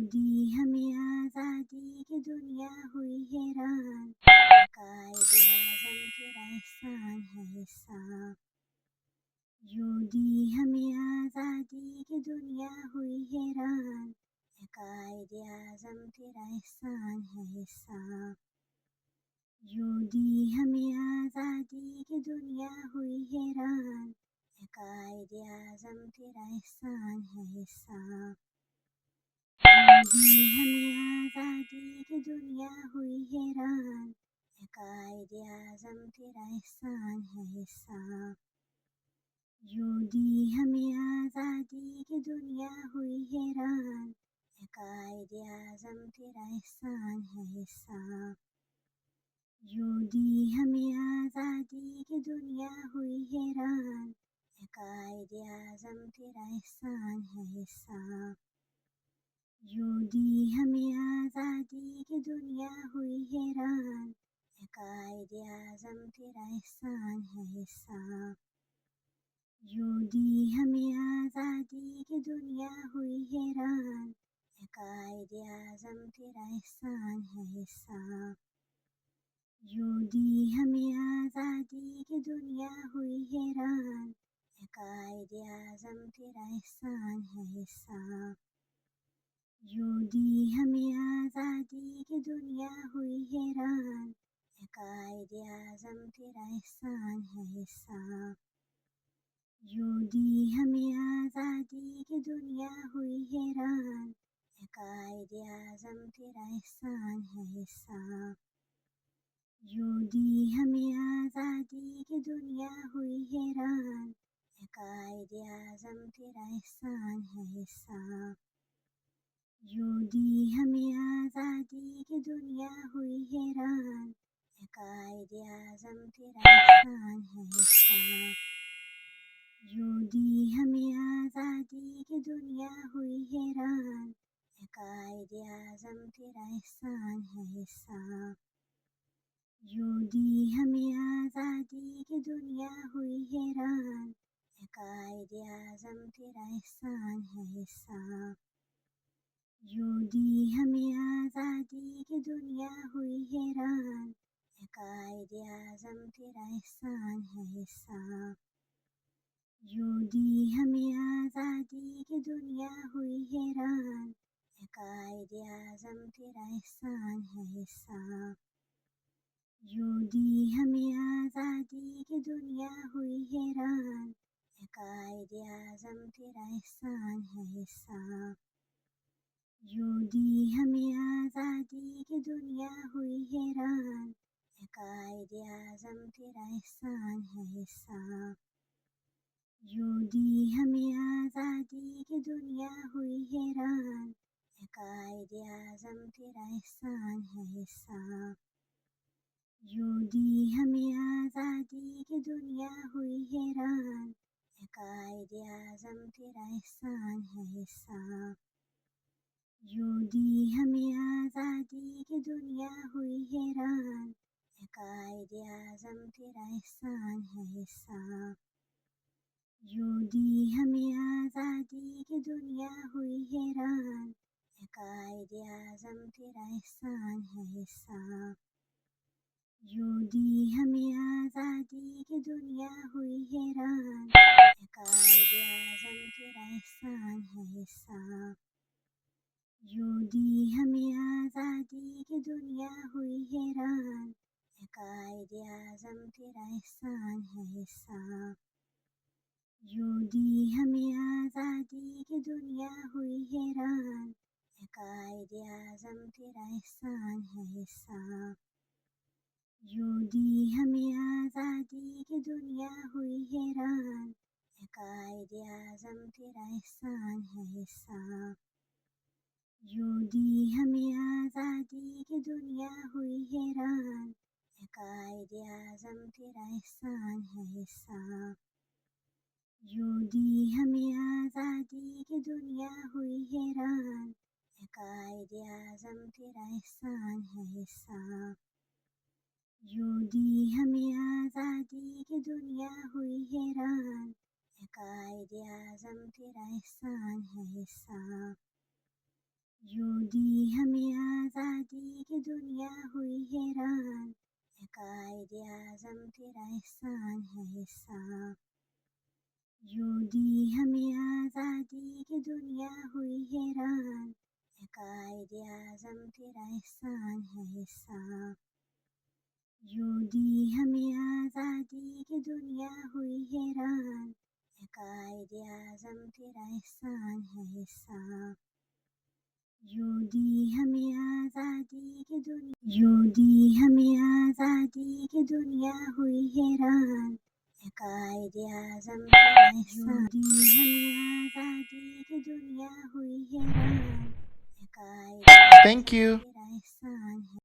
دی ہمیں آزادی کی دنیا ہوئی حیران، قائد اعظم تیرا احسان ہے احسان۔ یوں دی ہمیں آزادی کی دنیا ہوئی حیران، قائد اعظم تیرا احسان ہے احسان۔ یوں دی ہمیں آزادی کی دنیا ہوئی حیران، قائد اعظم تیرا احسان ہے احسان۔ یوں دی ہمیں آزادی کی دنیا ہوئی حیران، قائد اعظم تیرا احسان ہے احسان۔ یوں دی ہمیں آزادی کی دنیا ہوئی حیران، قائد اعظم تیرا احسان ہے احسان۔ یوں دی ہمیں آزادی کی دنیا ہوئی حیران، قائد اعظم تیرا احسان ہے احسان۔ یوں دی ہمیں آزادی کی دنیا ہوئی حیران، قائد اعظم تیرا احسان ہے احسان۔ یوں دی ہمیں آزادی کی دنیا ہوئی حیران، قائد اعظم تیرا احسان ہے احسان۔ یوں دی ہمیں آزادی کی دنیا ہوئی حیران، قائد اعظم تیرا احسان ہے احسان۔ یوں دی ہمیں آزادی کی دنیا ہوئی حیران، قائد اعظم تیرا احسان ہے احسان۔ یوں دی ہمیں آزادی کی دنیا ہوئی حیران، قائد اعظم تیرا احسان ہے احسان۔ یوں دی ہمیں آزادی کی دنیا ہوئی حیران، قائد اعظم تیرا احسان ہے احسان۔ یوں دی ہمیں آزادی کی دنیا ہوئی حیران، قائد اعظم تیرا احسان ہے احسان۔ یوں دی ہمیں آزادی کی دنیا ہوئی حیران، قائد اعظم تیرا احسان ہے احسان۔ یوں دی ہمیں آزادی کی دنیا ہوئی حیران، قائد اعظم تیرا احسان ہے احسان۔ یوں دی ہمیں آزادی کی دنیا ہوئی حیران، قائد اعظم تیرا احسان ہے احسان۔ یوں دی ہمیں آزادی کی دنیا ہوئی حیران، قائد اعظم تیرا احسان ہے احسان۔ یوں دی ہمیں آزادی کی دنیا ہوئی حیران، قائد اعظم تیرا احسان ہے احسان۔ یوں دی ہمیں آزادی کی دنیا ہوئی حیران، قائد اعظم تیرا احسان ہے احسان۔ یوں دی ہمیں آزادی کی دنیا ہوئی حیران، قائد اعظم تیرا احسان ہے احسان۔ یوں دی ہمیں آزادی کی دنیا ہوئی حیران، قائد اعظم تیرا احسان ہے احسان۔ یوں دی ہمیں آزادی کی دنیا ہوئی حیران، قائد اعظم تیرا احسان ہے احسان۔ یوں دی ہمیں آزادی کی دنیا ہوئی حیران، قائد اعظم تیرا احسان ہے احسان۔ یوں دی ہمیں آزادی کی دنیا ہوئی حیران، قائد اعظم تیرا احسان ہے احسان۔ یوں دی ہمیں آزادی کی دنیا ہوئی حیران، قائد اعظم تیرا احسان ہے احسان۔ یوں دی ہمیں آزادی کی دنیا ہوئی حیران، قائد اعظم تیرا احسان ہے احسان۔ یوں دی ہمیں آزادی کی دنیا ہوئی حیران، قائد اعظم تیرا احسان ہے احسان۔ یوں دی ہمیں آزادی کی دنیا ہوئی حیران، قائد اعظم تیرا احسان ہے احسان۔ یوں دی ہمیں آزادی کی دنیا ہوئی حیران، قائد اعظم تیرا احسان ہے احسان۔ یوں دی ہمیں آزادی کی دنیا ہوئی حیران، قائد اعظم تیرا احسان ہے احسان۔ یوں دی ہمیں آزادی کی دنیا ہوئی حیران، اے قائد اعظم تیرا احسان ہے احسان۔ یوں دی ہمیں آزادی کی دنیا ہوئی حیران، اے قائد اعظم تیرا احسان ہے احسان۔ یوں دی ہمیں آزادی کی دنیا ہوئی حیران، اے قائد اعظم تیرا احسان ہے احسان۔ یوں دی ہمیں آزادی کی دنیا، یوں دی ہمیں آزادی کی دنیا ہوئی حیران، اے قائد اعظم تیرا احسان۔ یوں دی ہمیں آزادی کی دنیا ہوئی حیران، اے قائد اعظم Thank you. تیرا احسان ہے۔